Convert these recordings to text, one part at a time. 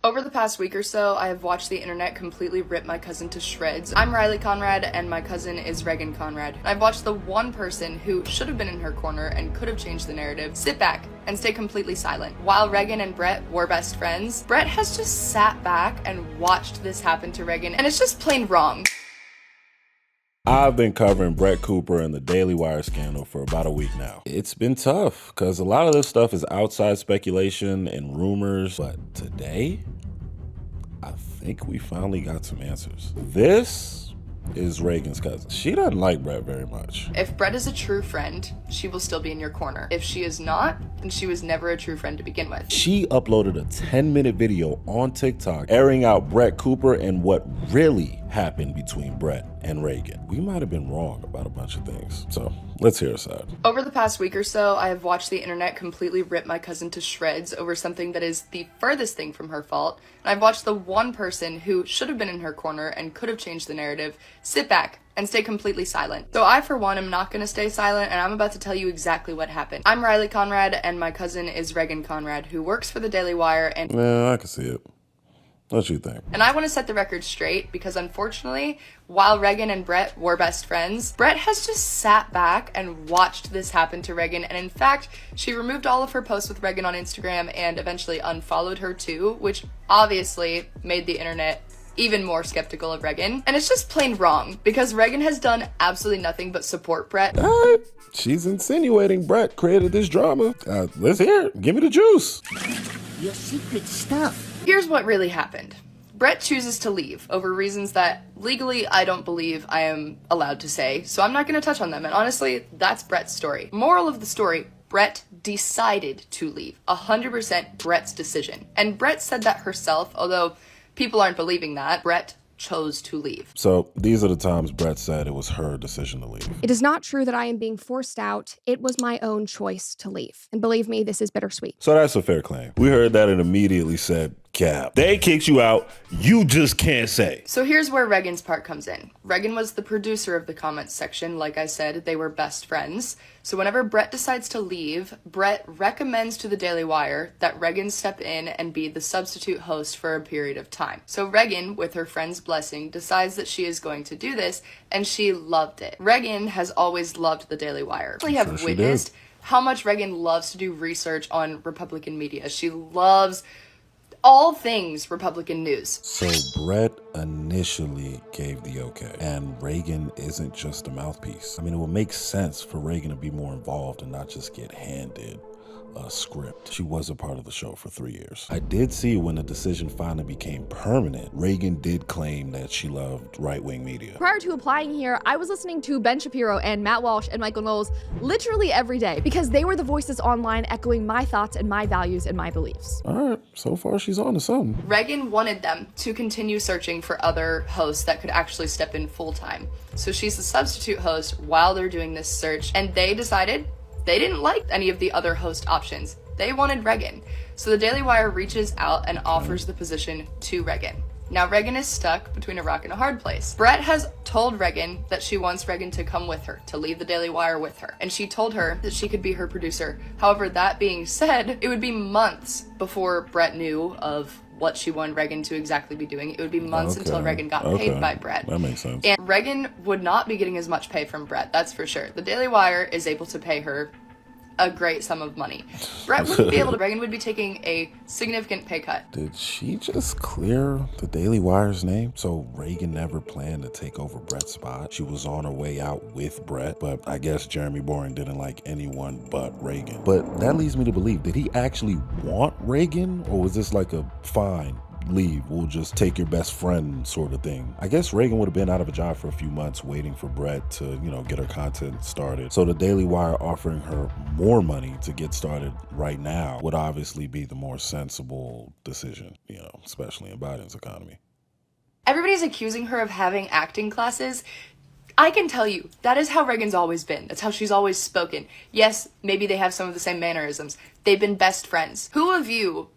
Over the past week or so, I have watched the internet completely rip my cousin to shreds. I'm Riley Conrad, and my cousin is Reagan Conrad. I've watched the one person who should have been in her corner and could have changed the narrative sit back and stay completely silent. While Reagan and Brett were best friends, Brett has just sat back and watched this happen to Reagan, and it's just plain wrong. I've been covering Brett Cooper and the Daily Wire scandal for about a week now. It's been tough because a lot of this stuff is outside speculation and rumors, but today, I think we finally got some answers. This is Reagan's cousin. She doesn't like Brett very much. If Brett is a true friend, she will still be in your corner. If she is not, then she was never a true friend to begin with. She uploaded a 10-minute video on TikTok airing out Brett Cooper and what really happened between Brett and Reagan. We might have been wrong about a bunch of things, so let's hear her side. Over the past week or so, I have watched the internet completely rip my cousin to shreds over something that is the furthest thing from her fault, and I've watched the one person who should have been in her corner and could have changed the narrative sit back and stay completely silent. So I, for one, am not going to stay silent, and I'm about to tell you exactly what happened. I'm Riley Conrad, and my cousin is Reagan Conrad, who works for the Daily Wire, and Yeah, I can see it. What you think? And I want to set the record straight because unfortunately, while Reagan and Brett were best friends, Brett has just sat back and watched this happen to Reagan. And in fact, she removed all of her posts with Reagan on Instagram and eventually unfollowed her too, which obviously made the internet even more skeptical of Reagan. And it's just plain wrong because Reagan has done absolutely nothing but support Brett. She's insinuating Brett created this drama. Let's hear it. Give me the juice. Your secret stuff. Here's what really happened. Brett chooses to leave over reasons that legally I don't believe I am allowed to say, so I'm not going to touch on them. And honestly, that's Brett's story. Moral of the story, Brett decided to leave. 100% Brett's decision. And Brett said that herself, although people aren't believing that. Brett chose to leave. So these are the times Brett said it was her decision to leave. It is not true that I am being forced out. It was my own choice to leave. And believe me, this is bittersweet. So that's a fair claim. We heard that and immediately said, cap. They kicked you out. You just can't say. So here's where Reagan's part comes in. Reagan was the producer of the comments section. Like I said, they were best friends. So whenever Brett decides to leave, Brett recommends to the Daily Wire that Reagan step in and be the substitute host for a period of time. So Reagan, with her friend's blessing, decides that she is going to do this, and she loved it. Reagan has always loved the Daily Wire. We have witnessed how much Reagan loves to do research on Republican media. She loves all things Republican news. So Brett initially gave the okay, and Reagan isn't just a mouthpiece. I mean, it would make sense for Reagan to be more involved and not just get handed a script. She was a part of the show for 3 years. I did see when the decision finally became permanent, Reagan did claim that she loved right-wing media. Prior to applying here, I was listening to Ben Shapiro and Matt Walsh and Michael Knowles literally every day because they were the voices online echoing my thoughts and my values and my beliefs. All right, so far she's on to something. Reagan wanted them to continue searching for other hosts that could actually step in full-time. So she's the substitute host while they're doing this search, and they decided they didn't like any of the other host options. They wanted Reagan. So the Daily Wire reaches out and offers the position to Reagan. Now Reagan is stuck between a rock and a hard place. Brett has told Reagan that she wants Reagan to come with her, to leave the Daily Wire with her. And she told her that she could be her producer. However, that being said, it would be months before Brett knew of what she wanted Reagan to exactly be doing. It would be months until Reagan got paid by Brett. That makes sense. And Reagan would not be getting as much pay from Brett, that's for sure. The Daily Wire is able to pay her a great sum of money. Brett wouldn't be able to. Reagan would be taking a significant pay cut. Did she just clear the Daily Wire's name? So Reagan never planned to take over Brett's spot. She was on her way out with Brett, but I guess Jeremy Boring didn't like anyone but Reagan. But that leads me to believe, did he actually want Reagan, or was this like a fine, leave, we'll just take your best friend sort of thing? I guess Reagan would have been out of a job for a few months waiting for Brett to, get her content started. So the Daily Wire offering her more money to get started right now would obviously be the more sensible decision, especially in Biden's economy. Everybody's accusing her of having acting classes. I can tell you, that is how Reagan's always been. That's how she's always spoken. Yes, maybe they have some of the same mannerisms. They've been best friends. Who of you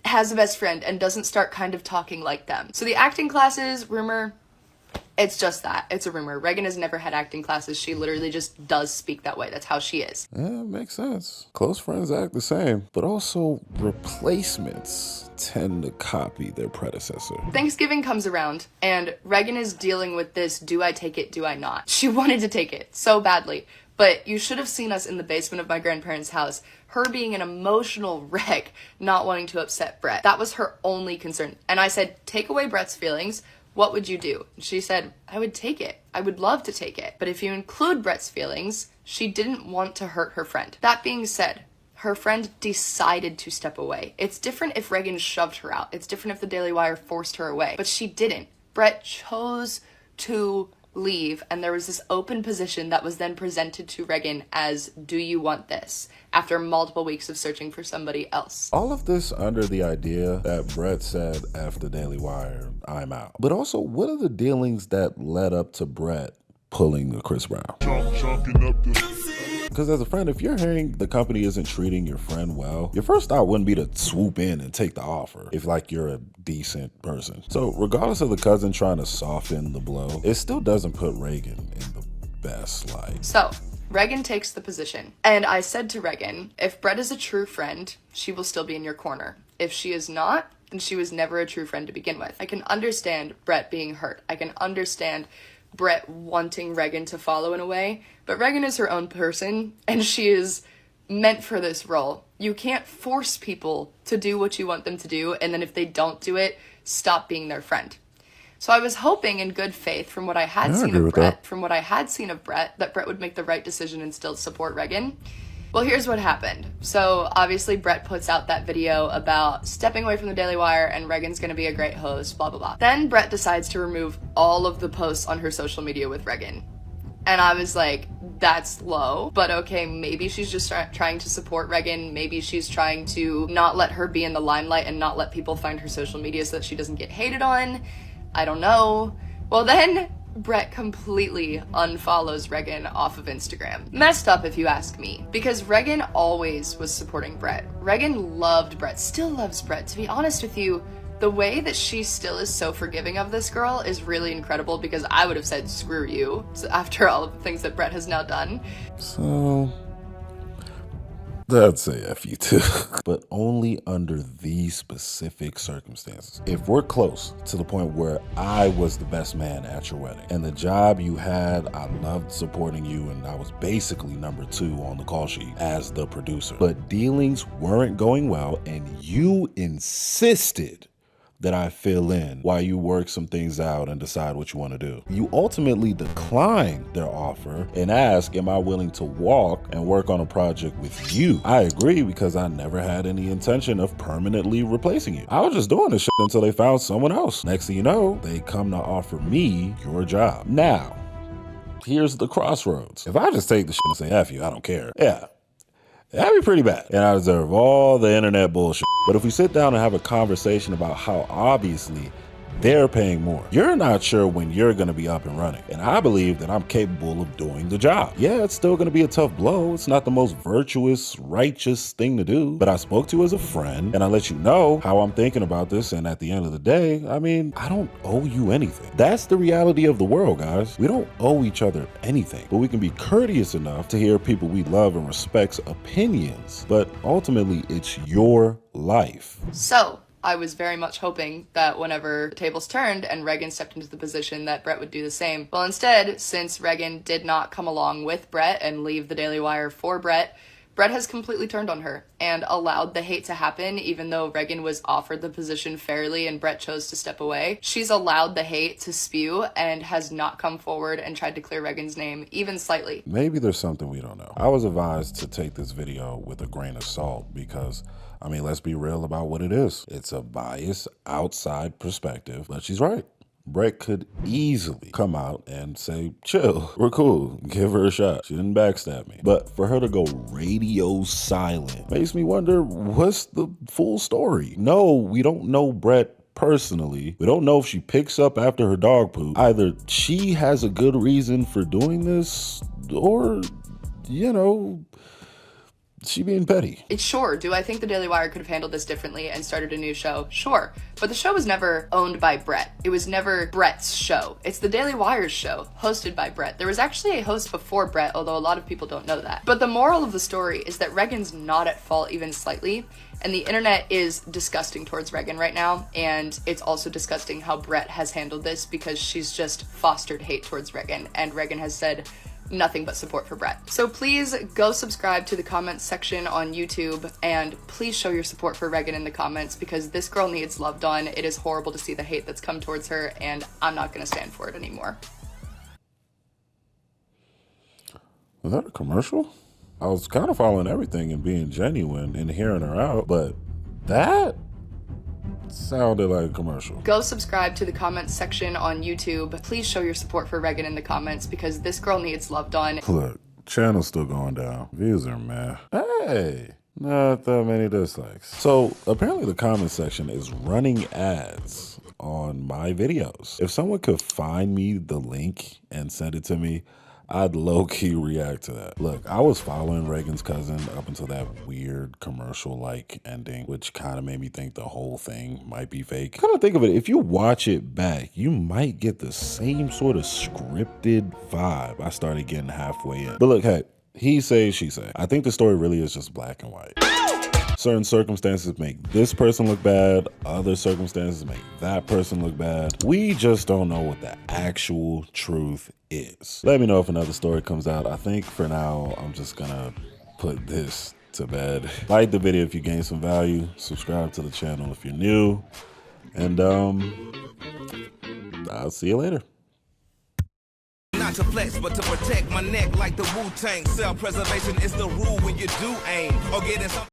has a best friend and doesn't start kind of talking like them? So the acting classes rumor, It's just that. It's a rumor. Reagan has never had acting classes. She literally just does speak that way. That's how she is. Yeah, makes sense. Close friends act the same, but also replacements tend to copy their predecessor. Thanksgiving comes around, and Reagan is dealing with this do I take it, do I not? She wanted to take it so badly, but you should have seen us in the basement of my grandparents' house, her being an emotional wreck, not wanting to upset Brett. That was her only concern. And I said, take away Brett's feelings. What would you do? She said, I would take it. I would love to take it. But if you include Brett's feelings, she didn't want to hurt her friend. That being said, her friend decided to step away. It's different if Reagan shoved her out. It's different if the Daily Wire forced her away. But she didn't. Brett chose to leave, and there was this open position that was then presented to Reagan as, do you want this? After multiple weeks of searching for somebody else. All of this under the idea that Brett said after Daily Wire, I'm out. But also, what are the dealings that led up to Brett pulling the Chris Brown? Because as a friend, if you're hearing the company isn't treating your friend well, your first thought wouldn't be to swoop in and take the offer if like you're a decent person. So regardless of the cousin trying to soften the blow, it still doesn't put Reagan in the best light. So Reagan takes the position. And I said to Reagan, if Brett is a true friend, she will still be in your corner. If she is not, then she was never a true friend to begin with. I can understand Brett being hurt. I can understand Brett wanting Reagan to follow in a way, but Reagan is her own person, and she is meant for this role. You can't force people to do what you want them to do, and then if they don't do it, stop being their friend. So I was hoping in good faith from what I had seen of Brett, that Brett would make the right decision and still support Reagan. Well, here's what happened. So obviously Brett puts out that video about stepping away from the Daily Wire and Reagan's gonna be a great host, blah, blah, blah. Then Brett decides to remove all of the posts on her social media with Reagan. And I was like, that's low, but okay, maybe she's just trying to support Reagan. Maybe she's trying to not let her be in the limelight and not let people find her social media so that she doesn't get hated on. I don't know. Well, then Brett completely unfollows Reagan off of Instagram. Messed up if you ask me, because Reagan always was supporting Brett. Reagan loved Brett, still loves Brett. To be honest with you, the way that she still is so forgiving of this girl is really incredible, because I would have said screw you after all of the things that Brett has now done. So I'd say F you too, but only under these specific circumstances. If we're close to the point where I was the best man at your wedding and the job you had, I loved supporting you and I was basically number 2 on the call sheet as the producer, but dealings weren't going well and you insisted that I fill in while you work some things out and decide what you want to do. You ultimately decline their offer and ask, am I willing to walk and work on a project with you? I agree, because I never had any intention of permanently replacing you. I was just doing this shit until they found someone else. Next thing you know, they come to offer me your job. Now, here's the crossroads. If I just take the shit and say F you, I don't care. Yeah. That'd be pretty bad. And I deserve all the internet bullshit. But if we sit down and have a conversation about how obviously they're paying more, you're not sure when you're gonna be up and running. And I believe that I'm capable of doing the job. Yeah, it's still gonna be a tough blow. It's not the most virtuous, righteous thing to do. But I spoke to you as a friend and I let you know how I'm thinking about this. And at the end of the day, I mean, I don't owe you anything. That's the reality of the world, guys. We don't owe each other anything, but we can be courteous enough to hear people we love and respect's opinions. But ultimately, it's your life. So I was very much hoping that whenever the tables turned and Reagan stepped into the position that Brett would do the same. Well, instead, since Reagan did not come along with Brett and leave the Daily Wire for Brett, Brett has completely turned on her and allowed the hate to happen, even though Reagan was offered the position fairly and Brett chose to step away. She's allowed the hate to spew and has not come forward and tried to clear Reagan's name, even slightly. Maybe there's something we don't know. I was advised to take this video with a grain of salt because, I mean, let's be real about what it is. It's a biased outside perspective, but she's right. Brett could easily come out and say, chill, we're cool, give her a shot. She didn't backstab me. But for her to go radio silent makes me wonder, what's the full story? No, we don't know Brett personally. We don't know if she picks up after her dog poop. Either she has a good reason for doing this, or, you know, she being petty. Sure, do I think the Daily Wire could have handled this differently and started a new show? Sure. But the show was never owned by Brett. It was never Brett's show. It's the Daily Wire's show, hosted by Brett. There was actually a host before Brett, although a lot of people don't know that. But the moral of the story is that Reagan's not at fault even slightly, and the internet is disgusting towards Reagan right now, and it's also disgusting how Brett has handled this because she's just fostered hate towards Reagan, and Reagan has said nothing but support for Brett. So please go subscribe to the comments section on YouTube, and please show your support for Reagan in the comments because this girl needs love done. It is horrible to see the hate that's come towards her, and I'm not gonna stand for it anymore. Was that a commercial? I was kind of following everything and being genuine and hearing her out, but that sounded like a commercial. Go subscribe to the comments section on YouTube. Please show your support for Reagan in the comments because this girl needs love done. Look, channel's still going down. Views are meh. Hey, not that many dislikes. So apparently the comment section is running ads on my videos. If someone could find me the link and send it to me, I'd low-key react to that. Look, I was following Reagan's cousin up until that weird commercial-like ending, which kind of made me think the whole thing might be fake. Kind of think of it, if you watch it back, you might get the same sort of scripted vibe I started getting halfway in. But look, hey, he say, she say. I think the story really is just black and white. Certain circumstances make this person look bad, other circumstances make that person look bad. We just don't know what the actual truth is. Let me know if another story comes out. I think for now, I'm just gonna put this to bed. Like the video if you gain some value, subscribe to the channel if you're new, and I'll see you later. Not to flex, but to protect my neck like the Wu-Tang. Self-preservation is the rule when you do aim or getting some